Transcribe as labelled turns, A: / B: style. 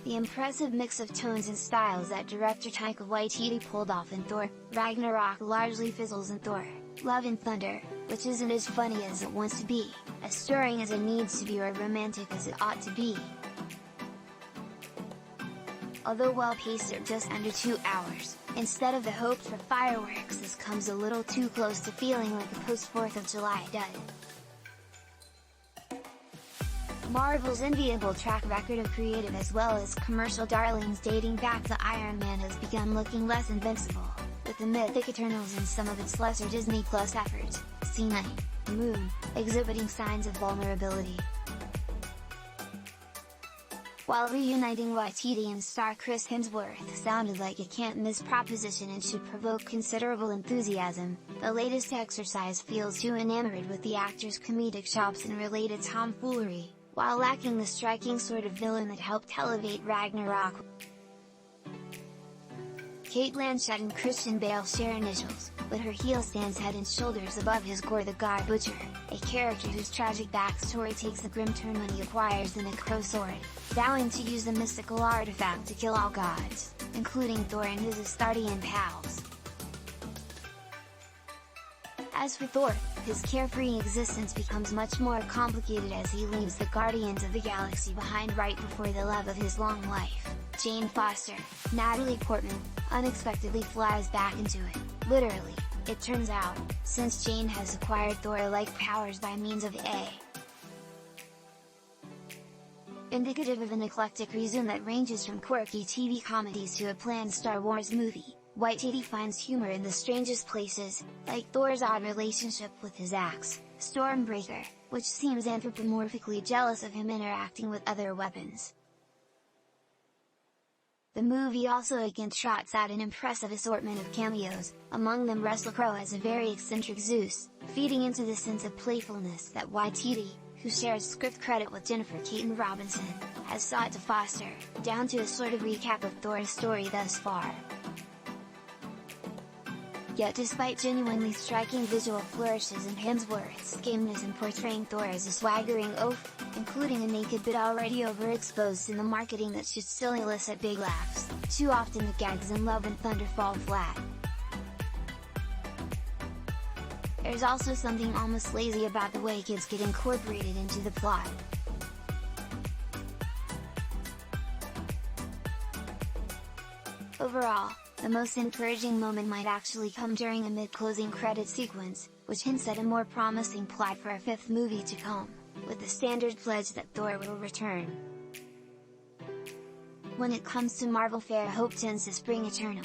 A: The impressive mix of tones and styles that director Taika Waititi pulled off in Thor: Ragnarok largely fizzles in Thor: Love and Thunder, which isn't as funny as it wants to be, as stirring as it needs to be, or romantic as it ought to be. Although well-paced at just under 2 hours, instead of the hoped for fireworks, this comes a little too close to feeling like a post-4th of July dud. Marvel's enviable track record of creative as well as commercial darlings dating back to Iron Man has begun looking less invincible, with the mythic Eternals and some of its lesser Disney Plus efforts, Cate, Moon, exhibiting signs of vulnerability. While reuniting Waititi and star Chris Hemsworth sounded like a can't-miss proposition and should provoke considerable enthusiasm, the latest exercise feels too enamored with the actor's comedic chops and related tomfoolery, while lacking the striking sort of villain that helped elevate Ragnarok. Cate Blanchett and Christian Bale share initials, but her heel stands head and shoulders above his Gorr the God Butcher, a character whose tragic backstory takes a grim turn when he acquires the Necrosword, vowing to use the mystical artifact to kill all gods, including Thor and his Asgardian pals. As for Thor, his carefree existence becomes much more complicated as he leaves the Guardians of the Galaxy behind right before the love of his long life, Jane Foster, Natalie Portman, unexpectedly flies back into it, literally, it turns out, since Jane has acquired Thor-like powers by means of A. Indicative of an eclectic resume that ranges from quirky TV comedies to a planned Star Wars movie, Waititi finds humor in the strangest places, like Thor's odd relationship with his axe, Stormbreaker, which seems anthropomorphically jealous of him interacting with other weapons. The movie also again trots out an impressive assortment of cameos, among them Russell Crowe as a very eccentric Zeus, feeding into the sense of playfulness that Waititi, who shares script credit with Jennifer Kaytin Robinson, has sought to foster, down to a sort of recap of Thor's story thus far. Yet despite genuinely striking visual flourishes and Hemsworth's gameness in portraying Thor as a swaggering oaf, including a naked bit already overexposed in the marketing that should still elicit big laughs, too often the gags in Love and Thunder fall flat. There's also something almost lazy about the way kids get incorporated into the plot. Overall, the most encouraging moment might actually come during a mid-closing credit sequence, which hints at a more promising plot for a 5th movie to come, with the standard pledge that Thor will return. When it comes to Marvel fare, hope tends to spring eternal.